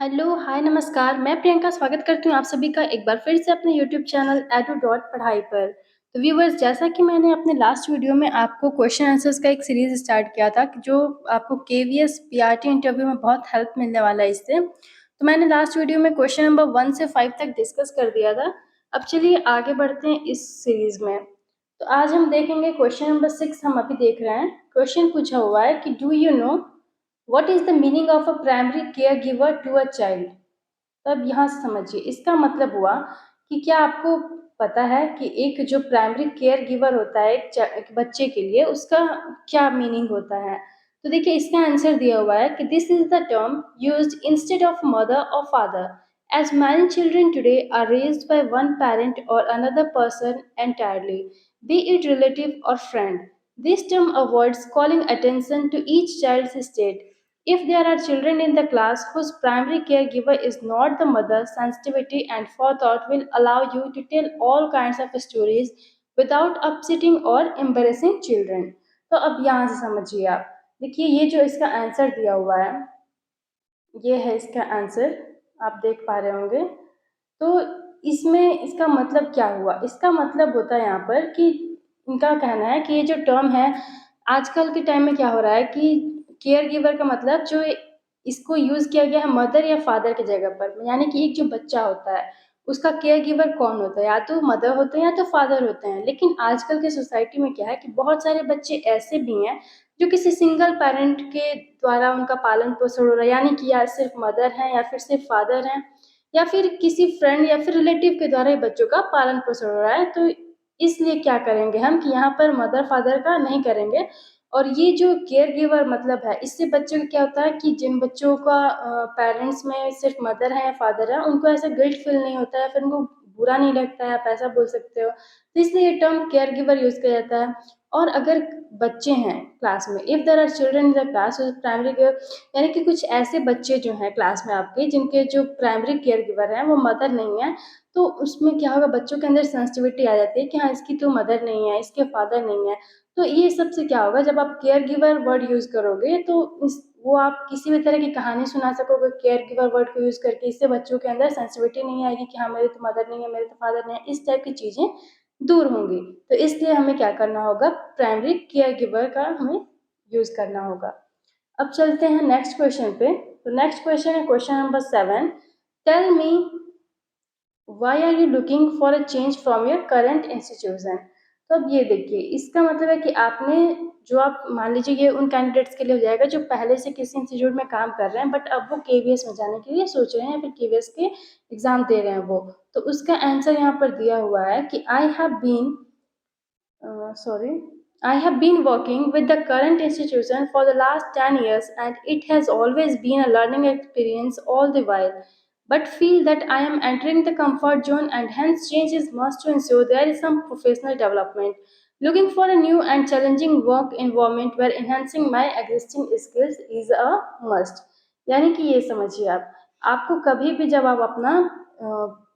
Hello, हाय, नमस्कार। मैं प्रियंका स्वागत करती हूँ आप सभी का एक बार फिर से अपने यूट्यूब चैनल एडू डॉट पढ़ाई पर। तो व्यूअर्स, जैसा कि मैंने अपने लास्ट वीडियो में आपको क्वेश्चन आंसर्स का एक सीरीज़ स्टार्ट किया था कि जो आपको केवीएस पीआरटी इंटरव्यू में बहुत हेल्प मिलने वाला है इससे। तो मैंने लास्ट वीडियो में क्वेश्चन नंबर 1 से 5 तक डिस्कस कर दिया था। अब चलिए आगे बढ़ते हैं इस सीरीज़ में। तो आज हम देखेंगे क्वेश्चन नंबर 6 हम अभी देख रहे हैं। क्वेश्चन पूछा हुआ है कि do you know what is the meaning of a primary care giver to a child. तब यहाँ से समझिए इसका मतलब हुआ कि क्या आपको पता है कि एक जो प्राइमरी केयर गिवर होता है एक बच्चे के लिए उसका क्या मीनिंग होता है। तो देखिए इसका आंसर दिया हुआ है कि this is the term used instead of mother और father as many children today are raised by one parent or another person entirely, be it relative or friend. This term avoids calling attention to each child's state. If there are children in the class whose primary caregiver is not the mother, sensitivity and forethought will allow you to tell all kinds of stories without upsetting or embarrassing children. तो अब यहाँ से समझिए आप। देखिए ये जो इसका आंसर दिया हुआ है, ये है इसका आंसर, आप देख पा रहे होंगे। तो इसमें इसका मतलब क्या हुआ? इसका मतलब होता है यहाँ पर कि इनका कहना है कि ये जो टर्म है, आजकल के टाइम में क्या हो रहा है कि केयर गिवर का मतलब जो इसको यूज़ किया गया है मदर या फादर की जगह पर। यानी कि एक जो बच्चा होता है, उसका केयर गिवर कौन होता है? या तो मदर होते हैं या तो फादर होते हैं। लेकिन आजकल की सोसाइटी में क्या है कि बहुत सारे बच्चे ऐसे भी हैं, जो किसी सिंगल पेरेंट के द्वारा उनका पालन-पोषण हो रहा है। यानी कि या सिर्फ़ मदर हैं या फिर सिर्फ़ फादर हैं, या फिर किसी फ्रेंड या फिर रिलेटिव के द्वारा ही बच्चों का पालन पोषण हो रहा है। तो इसलिए क्या करेंगे हम कि यहाँ पर मदर फादर का नहीं करेंगे। और ये जो केयर गिवर मतलब है, इससे बच्चों को क्या होता है कि जिन बच्चों का पेरेंट्स में सिर्फ मदर है या फादर है, उनको ऐसा गिल्ट फील नहीं होता है, फिर उनको बुरा नहीं लगता है, आप ऐसा बोल सकते हो। तो इसलिए ये टर्म केयर गिवर यूज़ किया जाता है। और अगर बच्चे हैं क्लास में, if there are children in the class primary care, यानी कि कुछ ऐसे बच्चे जो हैं क्लास में आपके जिनके जो प्राइमरी केयर गिवर हैं वो मदर नहीं है, तो उसमें क्या होगा, बच्चों के अंदर सेंसिटिविटी आ जाती है कि हाँ इसकी तो मदर नहीं है, इसके फादर नहीं है। तो ये सबसे क्या होगा, जब आप केयर गिवर वर्ड यूज़ करोगे तो वो आप किसी भी तरह की कहानी सुना सकोगे केयर गिवर वर्ड को यूज़ करके। इससे बच्चों के अंदर सेंसिटिविटी नहीं आएगी कि हाँ मेरी तो मदर नहीं है, मेरे तो फादर नहीं है, इस टाइप की चीज़ें दूर होंगी। तो इसलिए हमें क्या करना होगा, प्राइमरी केयर गिवर का हमें यूज़ करना होगा। अब चलते हैं नेक्स्ट क्वेश्चन पे। तो नेक्स्ट क्वेश्चन है question number 7। Tell me why are you looking for a change from your current institution. तो अब ये देखिए इसका मतलब है कि आपने जो आप मान लीजिए ये उन कैंडिडेट्स के लिए हो जाएगा जो पहले से किसी इंस्टीट्यूट में काम कर रहे हैं बट अब वो केवीएस में जाने के लिए सोच रहे हैं या फिर केवीएस के एग्ज़ाम दे रहे हैं वो। तो उसका आंसर यहाँ पर दिया हुआ है कि I have been sorry, I have been working with the current institution for the last 10 years and it has always been a learning experience all the while. But feel that I am entering the comfort zone and hence change is must to ensure there is some professional development. Looking for a new and challenging work environment where enhancing my existing skills is a must. यानी कि ये समझिए आप, आपको कभी भी जब आप अपना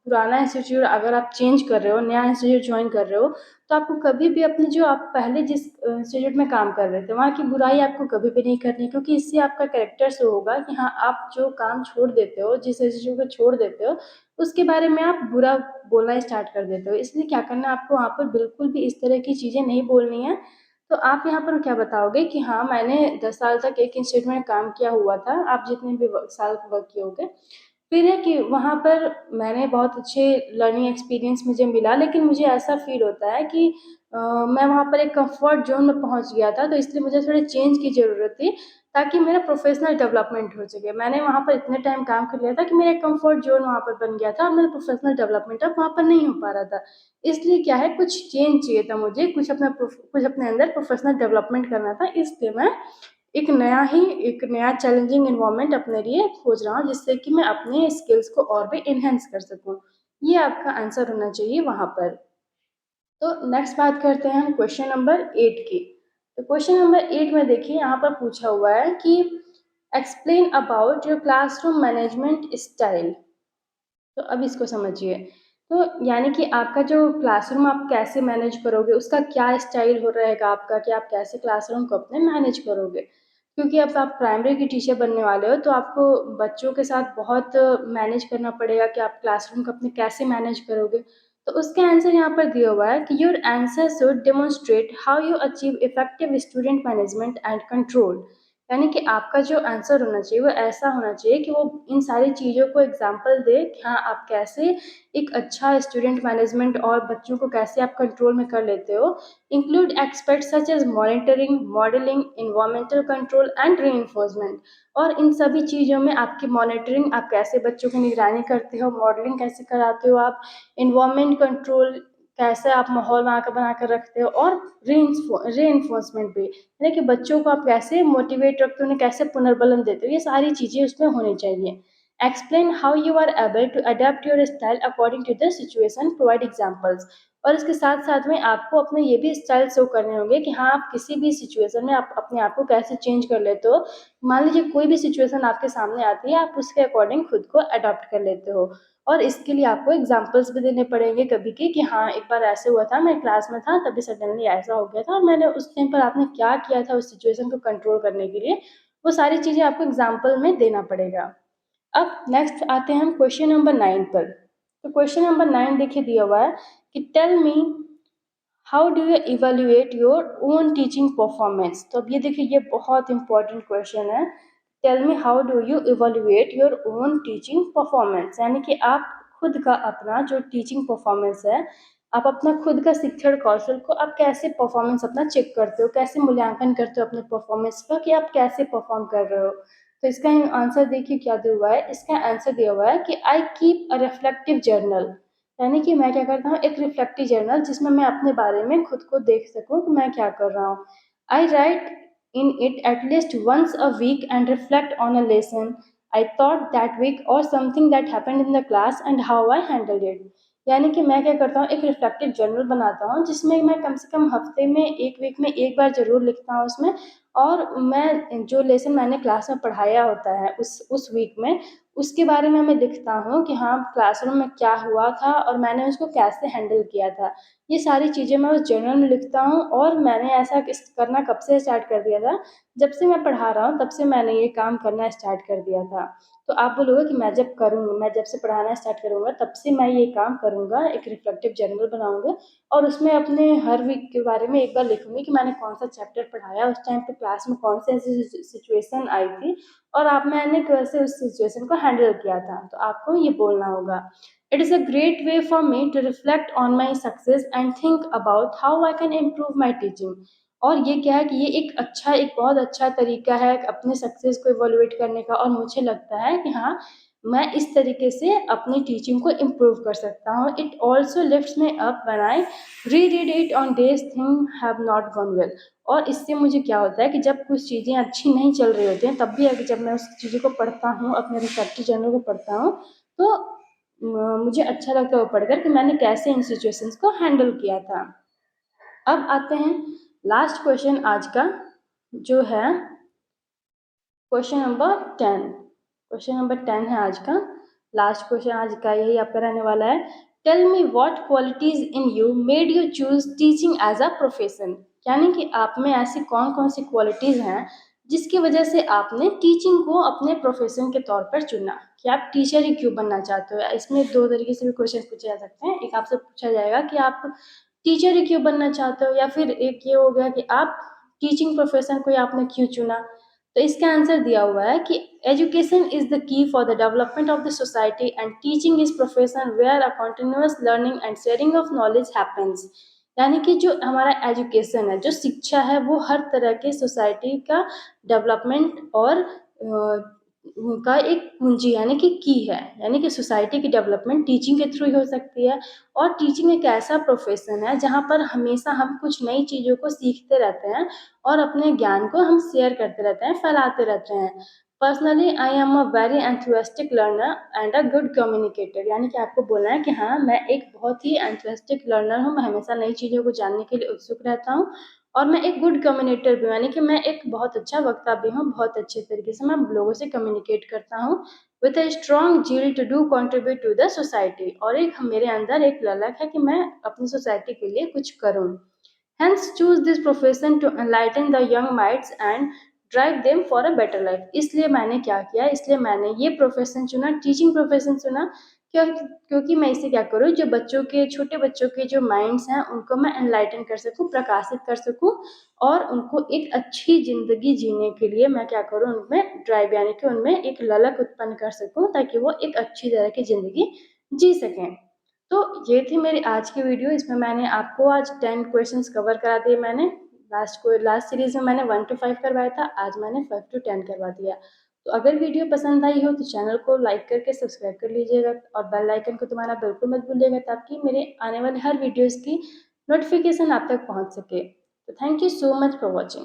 पुराना इंस्टीट्यूट अगर आप चेंज कर रहे हो, नया इंस्टीट्यूट ज्वाइन कर रहे हो, तो आपको कभी भी अपने जो आप पहले जिस इंस्टीट्यूट में काम कर रहे थे वहाँ की बुराई आपको कभी भी नहीं करनी, क्योंकि इससे आपका कैरेक्टर शो होगा कि हाँ आप जो काम छोड़ देते हो, जिस इंस्टीट्यूट को छोड़ देते हो, उसके बारे में आप बुरा बोलना स्टार्ट कर देते हो। इसलिए क्या करना है आपको वहाँ पर बिल्कुल भी इस तरह की चीज़ें नहीं बोलनी है। तो आप यहाँ पर क्या बताओगे कि हाँ मैंने 10 साल तक एक इंस्टीट्यूट में काम किया हुआ था, आप जितने भी साल वर्क किए होगे। फिर है कि वहाँ पर मैंने बहुत अच्छे लर्निंग एक्सपीरियंस मुझे मिला, लेकिन मुझे ऐसा फ़ील होता है कि मैं वहाँ पर एक कम्फ़र्ट ज़ोन में पहुँच गया था, तो इसलिए मुझे थोड़े चेंज की ज़रूरत थी, ताकि मेरा प्रोफ़ेशनल डेवलपमेंट हो सके। मैंने वहाँ पर इतने टाइम काम कर लिया था कि मेरा एक कम्फ़र्ट ज़ोन वहाँ पर बन गया था और मेरा प्रोफ़ेशनल डेवलपमेंट अब वहाँ पर नहीं हो पा रहा था। इसलिए क्या है, कुछ चेंज चाहिए था मुझे, कुछ अपने अंदर प्रोफ़ेशनल डेवलपमेंट करना था, इसलिए मैं एक नया चैलेंजिंग एनवायरनमेंट अपने लिए खोज रहा हूँ, जिससे कि मैं अपने स्किल्स को और भी एनहांस कर सकूँ। ये आपका आंसर होना चाहिए वहाँ पर। तो नेक्स्ट बात करते हैं हम क्वेश्चन नंबर 8 की। तो क्वेश्चन नंबर 8 में देखिए यहाँ पर पूछा हुआ है कि explain about your classroom management style. तो अब इसको समझिए। तो यानी कि आपका जो क्लासरूम आप कैसे मैनेज करोगे, उसका क्या स्टाइल हो रहेगा आपका, कि आप कैसे क्लासरूम को अपने मैनेज करोगे। क्योंकि अब आप प्राइमरी की टीचर बनने वाले हो, तो आपको बच्चों के साथ बहुत मैनेज करना पड़ेगा कि आप क्लासरूम को अपने कैसे मैनेज करोगे। तो उसका आंसर यहाँ पर दिया हुआ है कि your answer should demonstrate how you achieve effective student management and control. यानी कि आपका जो आंसर होना चाहिए वो ऐसा होना चाहिए कि वो इन सारी चीज़ों को एग्जाम्पल दे कि हाँ, आप कैसे एक अच्छा स्टूडेंट मैनेजमेंट और बच्चों को कैसे आप कंट्रोल में कर लेते हो। Include expects such as monitoring, modelling, environmental control and reinforcement. और इन सभी चीज़ों में आपकी मॉनिटरिंग, आप कैसे बच्चों की निगरानी करते हो, मॉडलिंग कैसे कराते हो आप, इन्वायरमेंट कंट्रोल कैसे आप माहौल वहाँ का बना कर रखते हो, और रीइंफोर्समेंट भी, यानी कि बच्चों को आप कैसे मोटिवेट रखते हो, उन्हें कैसे पुनर्बलन देते हो, ये सारी चीज़ें उसमें होनी चाहिए। Explain how you are able to adapt your style according to the situation, provide examples. और इसके साथ साथ में आपको अपने ये भी स्टाइल शो करने होंगे कि हाँ, आप किसी भी सिचुएशन में आप अपने आप को कैसे चेंज कर लेते हो। मान लीजिए कोई भी सिचुएशन आपके सामने आती है, आप उसके अकॉर्डिंग खुद को अडॉप्ट कर लेते हो। और इसके लिए आपको एग्जाम्पल्स भी देने पड़ेंगे कभी के कि हाँ, एक बार ऐसे हुआ था, मैं क्लास में था, तभी सडनली ऐसा हो गया था, और मैंने उस टाइम पर आपने क्या किया था उस सिचुएशन को कंट्रोल करने के लिए, वो सारी चीज़ें आपको एग्जाम्पल में देना पड़ेगा। अब नेक्स्ट आते हैं हम क्वेश्चन नंबर 9 पर। तो क्वेश्चन नंबर 9 देखिए दिया हुआ है कि tell me how do you evaluate your own teaching performance. तो अब ये देखिए, ये बहुत इंपॉर्टेंट क्वेश्चन है। Tell me how do you evaluate your own teaching performance, यानी कि आप खुद का अपना जो टीचिंग परफॉर्मेंस है, आप अपना खुद का शिक्षण कौशल को आप कैसे परफॉर्मेंस अपना चेक करते हो, कैसे मूल्यांकन करते हो अपने परफॉर्मेंस का कि आप कैसे परफॉर्म कर रहे हो। तो इसका आंसर देखिए क्या दिया हुआ है। इसका आंसर दिया हुआ है कि I keep a reflective journal, यानी कि मैं क्या करता हूँ, एक रिफ्लेक्टिव जर्नल, जिसमें मैं अपने बारे में खुद को देख सकूँ कि मैं क्या कर रहा हूँ। I write in it at least once a week and reflect on a lesson I thought that week और something that happened in the class and how I handled it. यानी कि मैं क्या करता हूँ, एक रिफ्लेक्टिव जर्नल बनाता हूँ, जिसमें मैं कम से कम हफ्ते में, एक वीक में एक बार जरूर लिखता हूँ उसमें। और मैं जो लेसन मैंने क्लास में पढ़ाया होता है उस वीक में, उसके बारे में मैं लिखता हूँ कि हाँ, क्लासरूम में क्या हुआ था और मैंने उसको कैसे हैंडल किया था। ये सारी चीज़ें मैं उस जर्नल में लिखता हूँ। और मैंने ऐसा करना कब से स्टार्ट कर दिया था, जब से मैं पढ़ा रहा हूँ तब से मैंने ये काम करना स्टार्ट कर दिया था। तो आप बोलोगे कि मैं जब करूँगा, मैं जब से पढ़ाना स्टार्ट करूँगा तब से मैं ये काम करूँगा, एक रिफ्लेक्टिव जर्नल बनाऊँगा, और उसमें अपने हर वीक के बारे में एक बार लिखूँगी कि मैंने कौन सा चैप्टर पढ़ाया, उस टाइम पे क्लास में कौन सी ऐसी सिचुएशन आई थी, और आप मैंने कैसे उस सिचुएशन को हैंडल किया था। तो आपको ये बोलना होगा। It is a great way for me to reflect on my success and think about how I can improve my teaching. और ये क्या है कि ये एक बहुत अच्छा तरीका है अपने सक्सेस को इवोल्यूएट करने का, और मुझे लगता है कि हाँ, मैं इस तरीके से अपनी टीचिंग को इम्प्रूव कर सकता हूँ। It also lifts me up when I reread it on days thing have not gone well. और इससे मुझे क्या होता है कि जब कुछ चीज़ें अच्छी नहीं चल रही होती हैं, तब भी अगर जब मैं उस चीज़ों को पढ़ता हूँ, अपने रिसर्च जर्नल को पढ़ता हूँ, तो मुझे अच्छा लगता है वो पढ़कर कि मैंने कैसे इन सिचुएशंस को हैंडल किया था। अब आते हैं लास्ट क्वेश्चन आज का, जो है क्वेश्चन नंबर 10। क्वेश्चन नंबर 10 है आज का, लास्ट क्वेश्चन आज का यही आपका रहने वाला है। Tell me what qualities in you made you choose teaching as a profession. यानी कि आप में ऐसी कौन कौन सी क्वालिटीज हैं जिसकी वजह से आपने टीचिंग को अपने प्रोफेशन के तौर पर चुना, कि आप टीचर ही क्यों बनना चाहते हो। इसमें दो तरीके से भी क्वेश्चन पूछे जा सकते हैं। एक आपसे पूछा जाएगा कि आप टीचर ही क्यों बनना चाहते हो, या फिर एक ये हो गया कि आप टीचिंग प्रोफेशन को ही आपने क्यों चुना। तो इसका आंसर दिया हुआ है कि education is the key for the development of the society and teaching is profession where a continuous learning and sharing of knowledge happens. यानी कि जो हमारा एजुकेशन है, जो शिक्षा है, वो हर तरह के सोसाइटी का डेवलपमेंट और का एक पूंजी यानी कि की है। यानी कि सोसाइटी की डेवलपमेंट टीचिंग के थ्रू ही हो सकती है। और टीचिंग एक ऐसा प्रोफेशन है जहाँ पर हमेशा हम कुछ नई चीज़ों को सीखते रहते हैं, और अपने ज्ञान को हम शेयर करते रहते हैं, फैलाते रहते हैं। Personally I am a very enthusiastic learner and a good communicator. यानी कि आपको बोलना है कि हाँ, मैं एक बहुत ही एंथुसियास्टिक लर्नर हूँ, मैं हमेशा नई चीज़ों को जानने के लिए उत्सुक रहता हूँ। और मैं एक गुड कम्युनिकेटर भी हूँ, यानी कि मैं एक बहुत अच्छा वक्ता भी हूँ, बहुत अच्छे तरीके से मैं लोगों से कम्युनिकेट करता हूँ। With a strong zeal to do contribute to the society. और एक मेरे अंदर एक ललक है कि मैं अपनी सोसाइटी के लिए कुछ करूँ। Hence choose this profession to enlighten the young minds and drive them for a better life. इसलिए मैंने क्या किया, इसलिए मैंने ये प्रोफेशन चुना, टीचिंग प्रोफेशन चुना। क्या, क्योंकि मैं इससे क्या करूँ, जो बच्चों के, छोटे बच्चों के जो माइंड्स हैं उनको मैं एनलाइटन कर सकूँ, प्रकाशित कर सकूँ, और उनको एक अच्छी ज़िंदगी जीने के लिए मैं क्या करूँ, उनमें ड्राइव यानी कि उनमें एक ललक उत्पन्न कर सकूँ, ताकि वो एक अच्छी तरह की ज़िंदगी जी सकें। तो ये थी मेरी आज की वीडियो। इसमें मैंने आपको आज 10 क्वेश्चंस कवर करा दिए मैंने। लास्ट सीरीज़ में मैंने 1 to 5 करवाया था, आज मैंने 5 to 10 करवा दिया। तो अगर वीडियो पसंद आई हो तो चैनल को लाइक करके सब्सक्राइब कर लीजिएगा, और बेल आइकन को दबाना बिल्कुल मत भूलिएगा, ताकि मेरे आने वाले हर वीडियोज़ की नोटिफिकेशन आप तक पहुँच सके। तो thank you so much for watching.